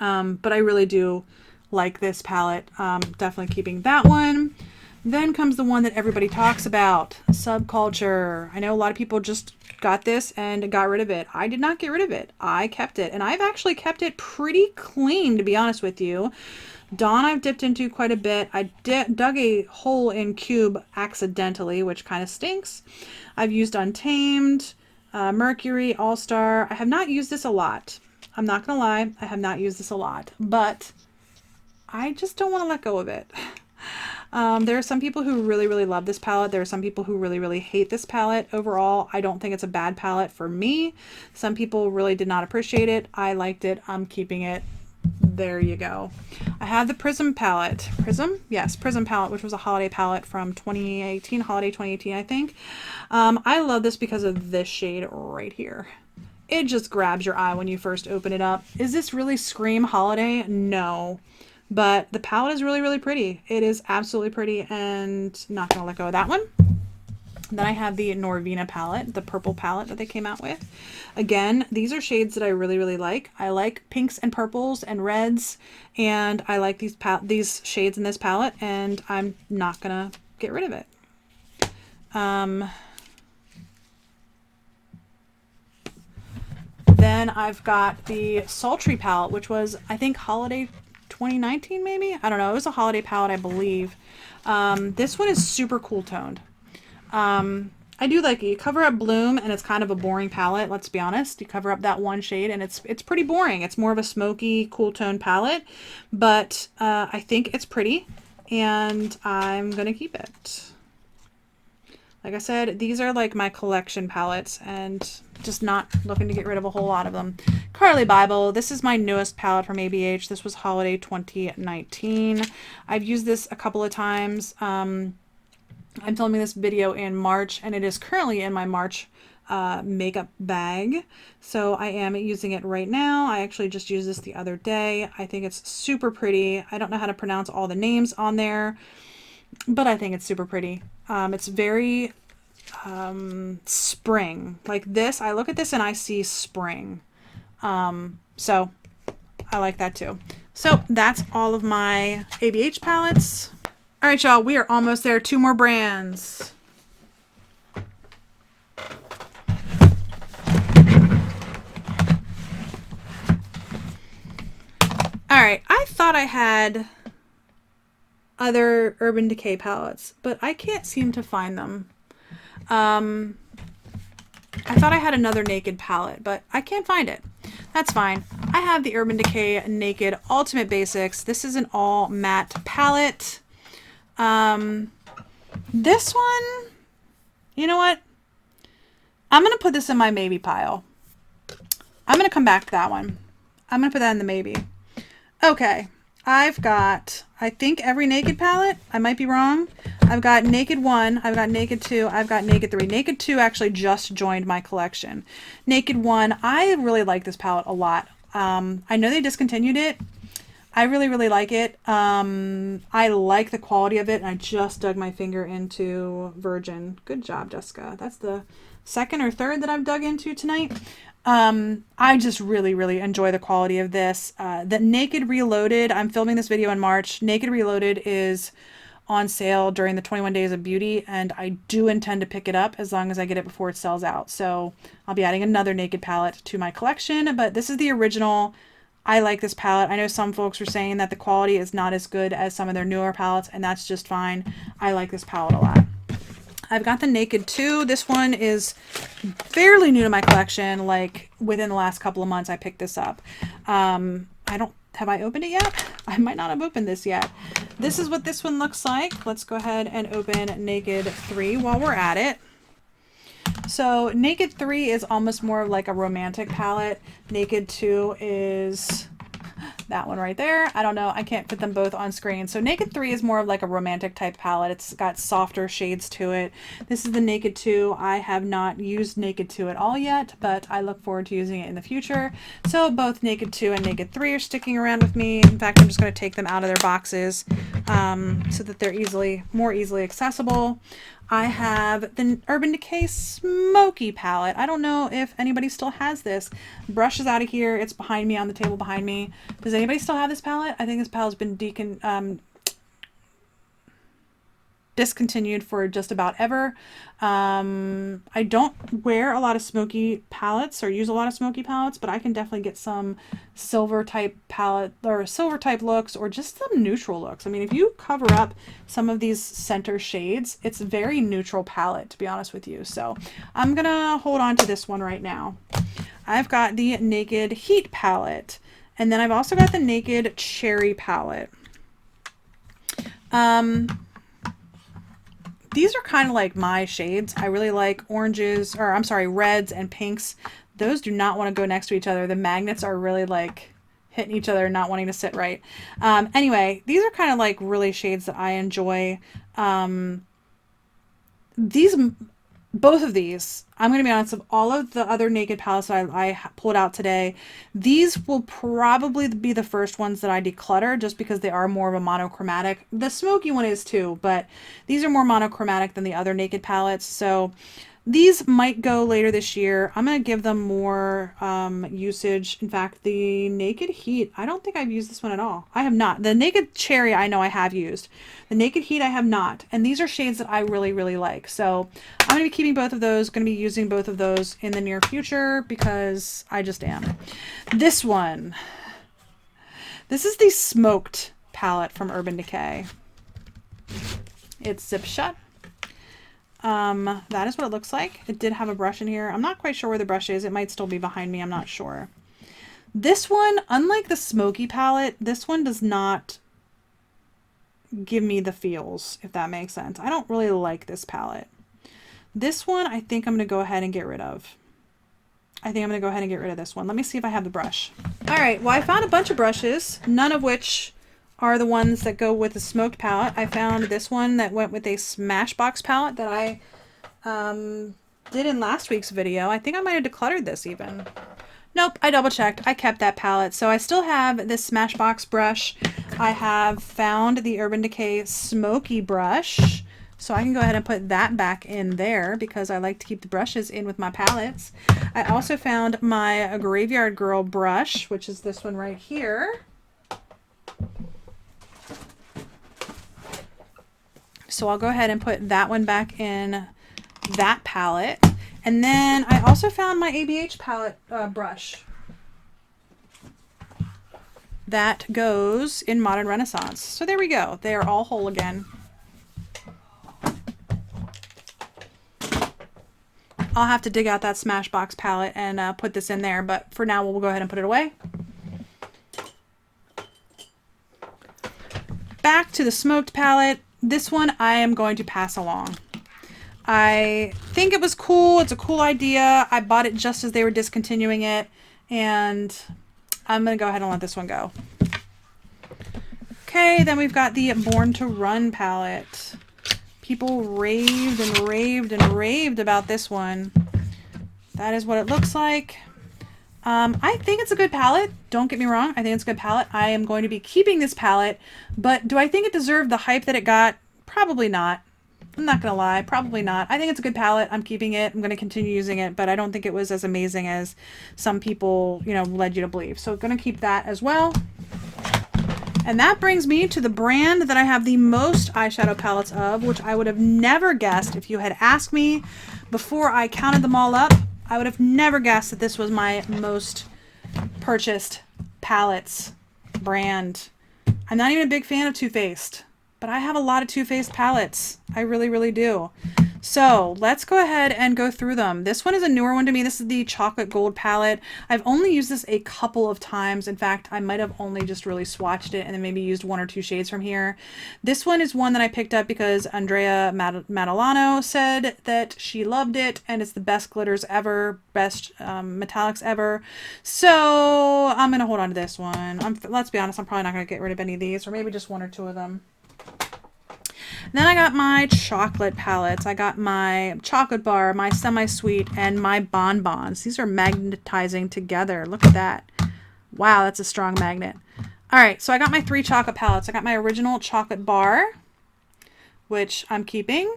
A: But I really do like this palette. Definitely keeping that one. Then comes the one that everybody talks about, Subculture. I know a lot of people just got this and got rid of it. I did not get rid of it. I kept it, and I've actually kept it pretty clean, to be honest with you. Dawn I've dipped into quite a bit. I dug a hole in Cube accidentally, which kind of stinks. I've used Untamed, Mercury, All-Star. I have not used this a lot. I'm not going to lie. I have not used this a lot, but I just don't want to let go of it. There are some people who really, really love this palette. There are some people who really, really hate this palette. Overall, I don't think it's a bad palette for me. Some people really did not appreciate it. I liked it. I'm keeping it. There you go. I have the Prism palette. Prism? Yes, Prism palette, which was a holiday palette from 2018, holiday 2018, I think. I love this because of this shade right here. It just grabs your eye when you first open it up. Is this really Scream Holiday? No. But the palette is really, really pretty. It is absolutely pretty, and not going to let go of that one. Then I have the Norvina palette, the purple palette that they came out with. Again, these are shades that I really, really like. I like pinks and purples and reds, and I like these shades in this palette, and I'm not going to get rid of it. Then I've got the Sultry palette, which was, I think, holiday 2019 maybe? I don't know. It was a holiday palette, I believe. This one is super cool toned. I do like it. You cover up Bloom and it's kind of a boring palette, let's be honest. You cover up that one shade and it's pretty boring. It's more of a smoky, cool tone palette, but I think it's pretty and I'm going to keep it. Like I said, these are like my collection palettes and just not looking to get rid of a whole lot of them. Carly Bible, this is my newest palette from ABH. This was holiday 2019. I've used this a couple of times. I'm filming this video in March and it is currently in my March makeup bag. So I am using it right now. I actually just used this the other day. I think it's super pretty. I don't know how to pronounce all the names on there, but I think it's super pretty. It's very spring. Like this, I look at this and I see spring. So I like that too. So that's all of my ABH palettes. All right, y'all, we are almost there. 2 more brands. All right, I thought I had other Urban Decay palettes, but I can't seem to find them. I thought I had another Naked palette, but I can't find it. That's fine. I have the Urban Decay Naked Ultimate Basics. This is an all matte palette. This one, you know what? I'm going to put this in my maybe pile. I'm going to come back to that one. I'm going to put that in the maybe. Okay. I've got, I think, every Naked palette. I might be wrong. I've got Naked 1, I've got Naked 2, I've got Naked 3. Naked 2 actually just joined my collection. Naked 1, I really like this palette a lot. I know they discontinued it. I really, really like it. I like the quality of it, and I just dug my finger into Virgin. Good job, Jessica. That's the second or third that I've dug into tonight. I just really, really enjoy the quality of this. The Naked Reloaded, I'm filming this video in March. Naked Reloaded is on sale during the 21 Days of Beauty, and I do intend to pick it up as long as I get it before it sells out. So I'll be adding another Naked palette to my collection, but this is the original. I like this palette. I know some folks are saying that the quality is not as good as some of their newer palettes, and that's just fine. I like this palette a lot. I've got the Naked 2. This one is fairly new to my collection. Like within the last couple of months, I picked this up. Have I opened it yet? I might not have opened this yet. This is what this one looks like. Let's go ahead and open Naked 3 while we're at it. So Naked 3 is almost more of like a romantic palette. Naked 2 is that one right there. I don't know. I can't fit them both on screen. So Naked 3 is more of like a romantic type palette. It's got softer shades to it. This is the Naked 2. I have not used Naked 2 at all yet, but I look forward to using it in the future. So both Naked 2 and Naked 3 are sticking around with me. In fact, I'm just going to take them out of their boxes so that they're more easily accessible. I have the Urban Decay Smoky palette. I don't know if anybody still has this. Brush is out of here. It's behind me on the table behind me. Does anybody still have this palette? I think this palette's been discontinued for just about ever. I don't wear a lot of smoky palettes or use a lot of smoky palettes, but I can definitely get some silver type palette or silver type looks or just some neutral looks. I mean, if you cover up some of these center shades, it's a very neutral palette, to be honest with you. So I'm gonna hold on to this one right now. I've got the Naked Heat palette, and then I've also got the Naked Cherry palette. These are kind of like my shades. I really like oranges, or I'm sorry, reds and pinks. Those do not want to go next to each other. The magnets are really like hitting each other, not wanting to sit right. Anyway, these are kind of like really shades that I enjoy. Both of these, I'm going to be honest, of all of the other Naked palettes that I pulled out today, these will probably be the first ones that I declutter just because they are more of a monochromatic. The smoky one is too, but these are more monochromatic than the other Naked palettes. So these might go later this year. I'm going to give them more usage. In fact, the Naked Heat, I don't think I've used this one at all. I have not. The Naked Cherry, I know I have used. The Naked Heat, I have not. And these are shades that I really, really like. So I'm going to be keeping both of those, going to be using both of those in the near future because I just am. This one. This is the Smoked palette from Urban Decay. It's zip shut. That is what it looks like. It did have a brush in here. I'm not quite sure where the brush is. It might still be behind me. I'm not sure. This one, unlike the Smoky palette, this one does not give me the feels, if that makes sense. I don't really like this palette. This one, I think I'm going to go ahead and get rid of. I think I'm going to go ahead and get rid of this one. Let me see if I have the brush. All right. Well, I found a bunch of brushes, none of which are the ones that go with the Smoked palette. I found this one that went with a Smashbox palette that I did in last week's video. I think I might have decluttered this even. Nope, I double checked. I kept that palette. So I still have this Smashbox brush. I have found the Urban Decay Smoky brush. So I can go ahead and put that back in there because I like to keep the brushes in with my palettes. I also found my Graveyard Girl brush, which is this one right here. So I'll go ahead and put that one back in that palette. And then I also found my ABH palette brush. That goes in Modern Renaissance. So there we go. They are all whole again. I'll have to dig out that Smashbox palette and put this in there. But for now, we'll go ahead and put it away. Back to the Smoked palette. This one I am going to pass along. I think it was cool. It's a cool idea. I bought it just as they were discontinuing it. And I'm going to go ahead and let this one go. Okay, then we've got the Born to Run palette. People raved and raved and raved about this one. That is what it looks like. I think it's a good palette. Don't get me wrong. I think it's a good palette. I am going to be keeping this palette, but do I think it deserved the hype that it got? Probably not. I'm not going to lie. Probably not. I think it's a good palette. I'm keeping it. I'm going to continue using it, but I don't think it was as amazing as some people, you know, led you to believe. So I'm going to keep that as well. And that brings me to the brand that I have the most eyeshadow palettes of, which I would have never guessed if you had asked me before I counted them all up. I would have never guessed that this was my most purchased palettes brand. I'm not even a big fan of Too Faced, but I have a lot of Too Faced palettes. I really, really do. So let's go ahead and go through them. This one is a newer one to me. This is the Chocolate Gold palette. I've only used this a couple of times. In fact, I might have only just really swatched it and then maybe used one or two shades from here. This one is one that I picked up because Andrea Matalano said that she loved it and it's the best glitters ever, best metallics ever. So I'm going to hold on to this one. Let's be honest, I'm probably not going to get rid of any of these, or maybe just one or two of them. Then I got my chocolate palettes. I got my chocolate bar, my semi-sweet, and my bonbons. These are magnetizing together. Look at that. Wow, that's a strong magnet. All right, so I got my 3 chocolate palettes. I got my original chocolate bar, which I'm keeping.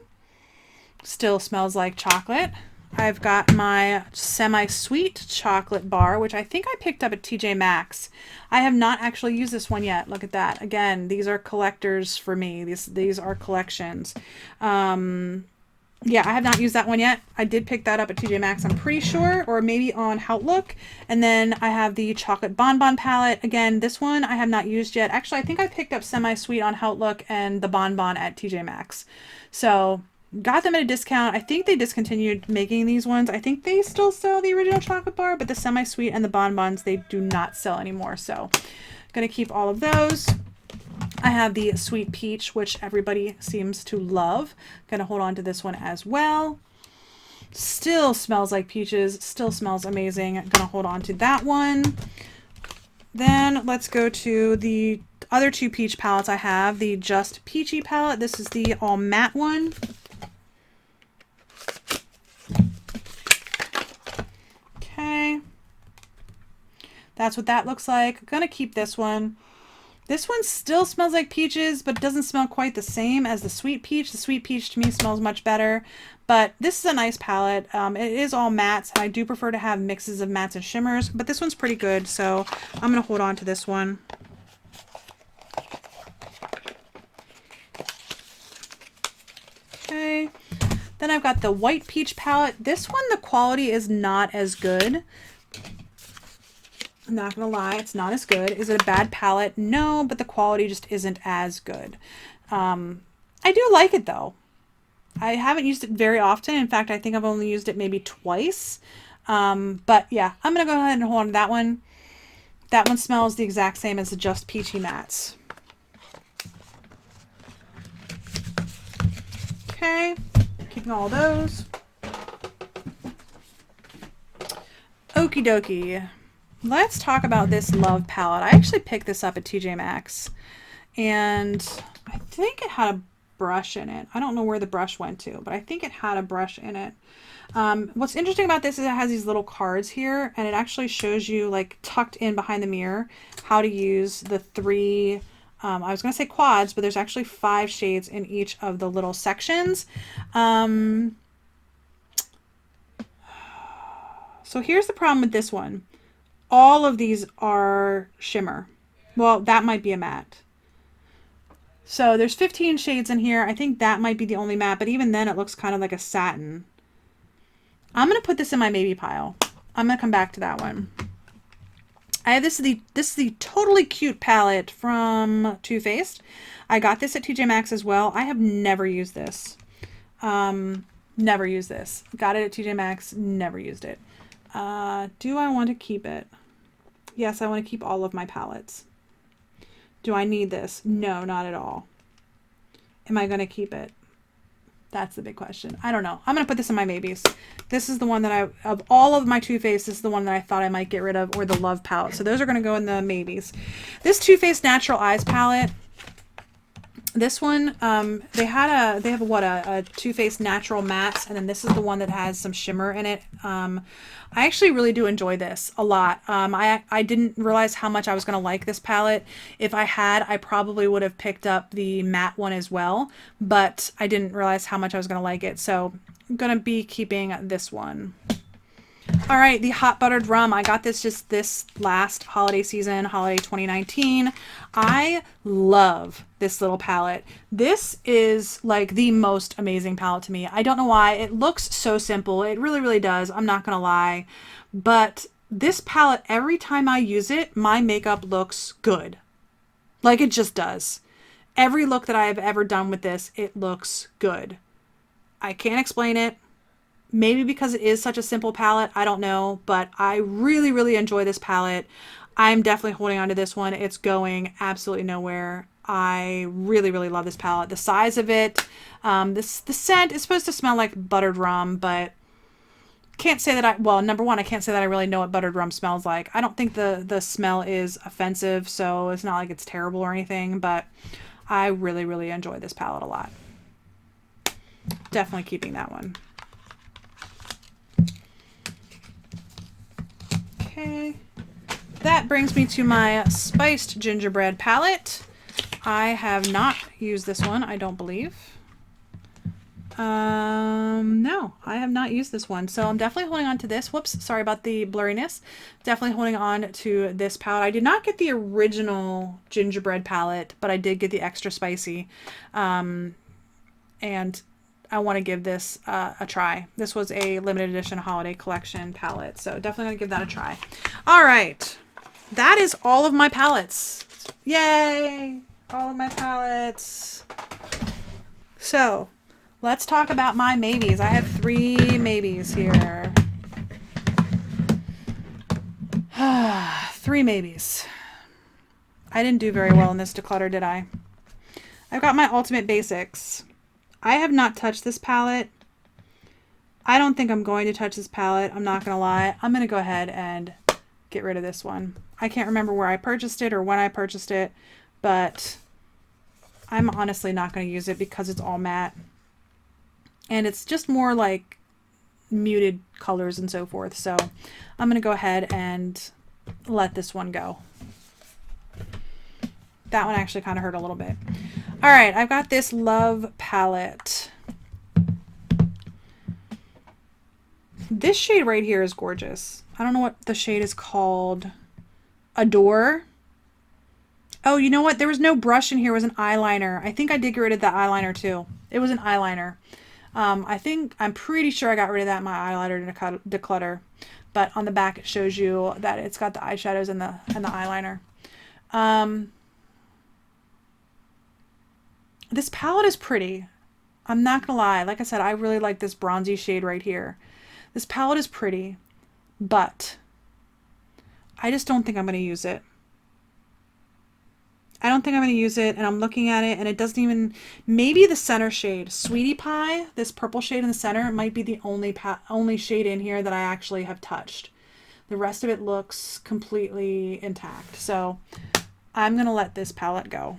A: Still smells like chocolate. I've got my semi-sweet chocolate bar, which I think I picked up at TJ Maxx. I have not actually used this one yet. Look at that. Again, these are collectors for me. These are collections. Yeah, I have not used that one yet. I did pick that up at TJ Maxx, I'm pretty sure, or maybe on Outlook. And then I have the chocolate bonbon palette. Again, this one I have not used yet. Actually, I think I picked up semi-sweet on Outlook and the bonbon at TJ Maxx. So got them at a discount. I think they discontinued making these ones. I think they still sell the original chocolate bar, but the semi-sweet and the bonbons, they do not sell anymore. So I'm going to keep all of those. I have the sweet peach, which everybody seems to love. Going to hold on to this one as well. Still smells like peaches. Still smells amazing. Going to hold on to that one. Then let's go to the other 2 peach palettes I have. The Just Peachy palette. This is the all matte one. Okay, that's what that looks like. I'm gonna keep this one. This one still smells like peaches, but it doesn't smell quite the same as the sweet peach. The sweet peach to me smells much better, but this is a nice palette. It is all mattes, and I do prefer to have mixes of mattes and shimmers, but this one's pretty good, so I'm gonna hold on to this one. Okay. Then I've got the white peach palette. This one, the quality is not as good. I'm not gonna lie, it's not as good. Is it a bad palette? No, but the quality just isn't as good. I do like it though. I haven't used it very often. In fact, I think I've only used it maybe twice. But yeah, I'm gonna go ahead and hold on to that one. That one smells the exact same as the Just Peachy mattes. Okay. Keeping all those. Okie dokie. Let's talk about this Love palette. I actually picked this up at TJ Maxx, and I think it had a brush in it. I don't know where the brush went to, but I think it had a brush in it. What's interesting about this is it has these little cards here, and it actually shows you, like, tucked in behind the mirror, how to use the 3 I was going to say quads, but there's actually 5 shades in each of the little sections. So here's the problem with this one. All of these are shimmer. Well, that might be a matte. So there's 15 shades in here. I think that might be the only matte, but even then it looks kind of like a satin. I'm going to put this in my maybe pile. I'm going to come back to that one. I have this is the Totally Cute palette from Too Faced. I got this at TJ Maxx as well. I have never used this. Never used this. Got it at TJ Maxx, never used it. Do I want to keep it? Yes, I want to keep all of my palettes. Do I need this? No, not at all. Am I going to keep it? That's the big question. I don't know. I'm going to put this in my maybes. This is the one that of all of my Too Faced, this is the one that I thought I might get rid of, or the Love palette. So those are going to go in the maybes. This Too Faced Natural Eyes palette, This one, they have a Too Faced Natural Mattes, and then this is the one that has some shimmer in it. I actually really do enjoy this a lot. I didn't realize how much I was going to like this palette. If I had, I probably would have picked up the matte one as well, but I didn't realize how much I was going to like it, so I'm going to be keeping this one. All right, the Hot Buttered Rum. I got this just this last holiday season, holiday 2019. I love this little palette. This is like the most amazing palette to me. I don't know why. It looks so simple. It really, really does. I'm not going to lie. But this palette, every time I use it, my makeup looks good. Like it just does. Every look that I have ever done with this, it looks good. I can't explain it. Maybe because it is such a simple palette, I don't know, but I really, really enjoy this palette. I'm definitely holding on to this one. It's going absolutely nowhere. I really, really love this palette. The size of it, the scent is supposed to smell like buttered rum, but can't say that well, number one, I can't say that I really know what buttered rum smells like. I don't think the smell is offensive, so it's not like it's terrible or anything, but I really, really enjoy this palette a lot. Definitely keeping that one. Okay, that brings me to my Spiced Gingerbread palette. I have not used this one, I don't believe. No, I have not used this one, so I'm definitely holding on to this. Whoops, sorry about the blurriness. Definitely holding on to this palette. I did not get the original gingerbread palette, but I did get the extra spicy, and I want to give this a try. This was a limited edition holiday collection palette, so definitely going to give that a try. All right, that is all of my palettes. Yay! All of my palettes. So let's talk about my maybes. I have 3 maybes here. 3 maybes. I didn't do very well in this declutter, did I? I've got my Ultimate Basics. I have not touched this palette. I don't think I'm going to touch this palette. I'm not going to lie. I'm going to go ahead and get rid of this one. I can't remember where I purchased it or when I purchased it, but I'm honestly not going to use it because it's all matte. And it's just more like muted colors and so forth. So I'm going to go ahead and let this one go. That one actually kind of hurt a little bit. All right, I've got this Love palette. This shade right here is gorgeous. I don't know what the shade is called. Adore. Oh, you know what? There was no brush in here. It was an eyeliner. I think I did get rid of that eyeliner too. It was an eyeliner. I'm pretty sure I got rid of that in my eyeliner declutter. But on the back it shows you that it's got the eyeshadows and the eyeliner. This palette is pretty. I'm not gonna lie. Like I said, I really like this bronzy shade right here. This palette is pretty, but I just don't think I'm gonna use it. I don't think I'm going to use it, and I'm looking at it, and it doesn't even, maybe the center shade, Sweetie Pie, this purple shade in the center, might be the only shade in here that I actually have touched. The rest of it looks completely intact, so I'm going to let this palette go.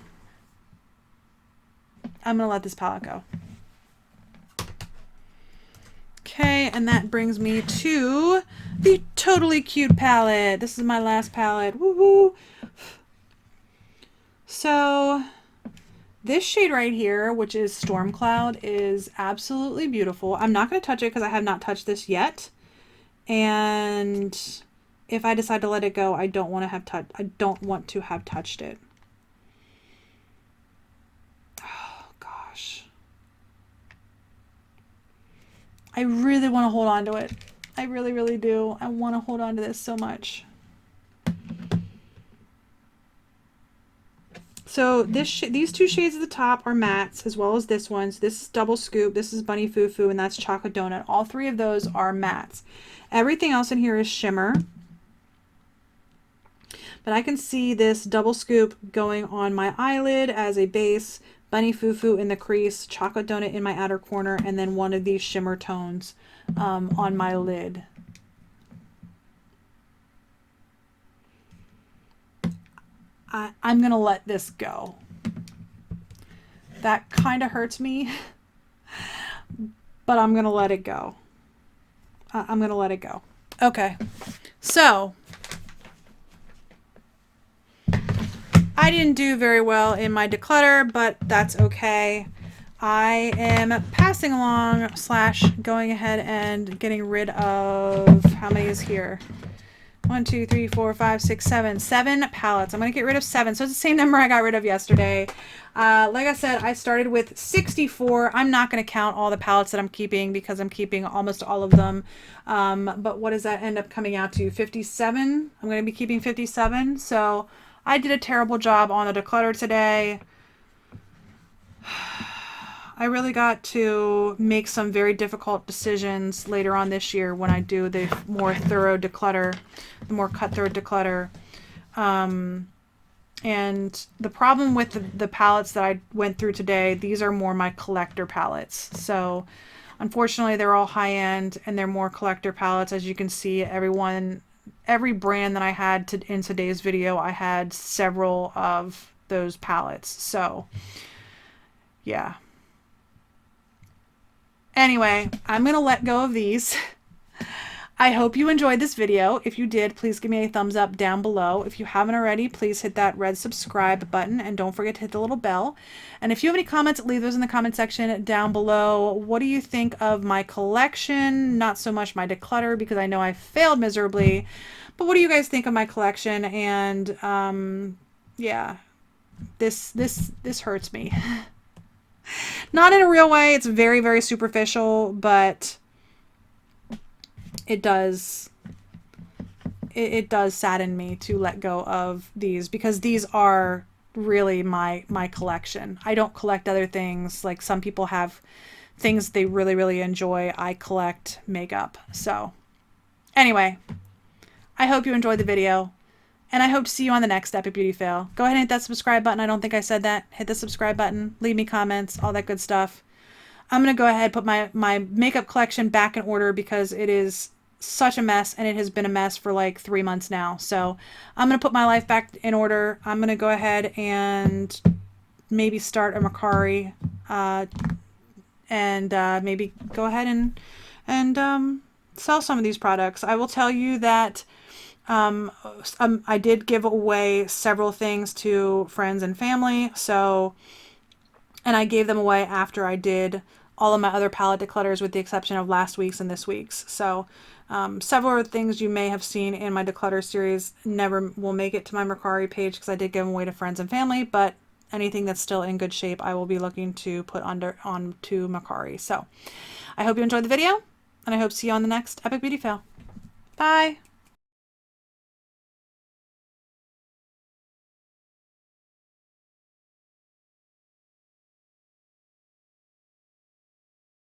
A: Okay, and that brings me to the Totally Cute palette. This is my last palette. Woo-hoo! So this shade right here, which is Storm Cloud, is absolutely beautiful. I'm not going to touch it because I have not touched this yet. And if I decide to let it go, I don't want to have touched it. Oh gosh. I really want to hold on to it. I really, really do. I want to hold on to this so much. So these 2 shades at the top are mattes, as well as this one. So this is Double Scoop, this is Bunny Foo Foo, and that's Chocolate Donut. All 3 of those are mattes. Everything else in here is shimmer. But I can see this Double Scoop going on my eyelid as a base, Bunny Foo Foo in the crease, Chocolate Donut in my outer corner, and then one of these shimmer tones on my lid. I'm going to let this go. That kind of hurts me, but I'm going to let it go. I'm going to let it go. Okay. So I didn't do very well in my declutter, but that's okay. I am passing along / going ahead and getting rid of, how many is here? 1, 2, 3, 4, 5, 6, 7. 7 palettes. I'm going to get rid of 7. So it's the same number I got rid of yesterday. Like I said, I started with 64. I'm not going to count all the palettes that I'm keeping because I'm keeping almost all of them. But what does that end up coming out to? 57? I'm going to be keeping 57. So I did a terrible job on the declutter today. I really got to make some very difficult decisions later on this year when I do the more thorough declutter, the more cut-throat declutter. And the problem with the palettes that I went through today, these are more my collector palettes. So unfortunately, they're all high-end and they're more collector palettes. As you can see, every brand that I had in today's video, I had several of those palettes. So yeah. Anyway, I'm going to let go of these. I hope you enjoyed this video. If you did, please give me a thumbs up down below. If you haven't already, please hit that red subscribe button and don't forget to hit the little bell. And if you have any comments, leave those in the comment section down below. What do you think of my collection? Not so much my declutter because I know I failed miserably. But what do you guys think of my collection? And yeah, this hurts me. Not in a real way. It's very, very superficial, but it does sadden me to let go of these because these are really my collection. I don't collect other things. Like some people have things they really, really enjoy. I collect makeup. So anyway, I hope you enjoyed the video. And I hope to see you on the next Epic Beauty Fail. Go ahead and hit that subscribe button. I don't think I said that. Hit the subscribe button. Leave me comments. All that good stuff. I'm going to go ahead and put my makeup collection back in order because it is such a mess. And it has been a mess for like 3 months now. So I'm going to put my life back in order. I'm going to go ahead and maybe start a Mercari. And maybe go ahead and sell some of these products. I will tell you that I did give away several things to friends and family, and I gave them away after I did all of my other palette declutters with the exception of last week's and this week's. So several things you may have seen in my declutter series never will make it to my Mercari page because I did give them away to friends and family, but anything that's still in good shape I will be looking to put onto Mercari. So I hope you enjoyed the video, and I hope to see you on the next Epic Beauty Fail. Bye!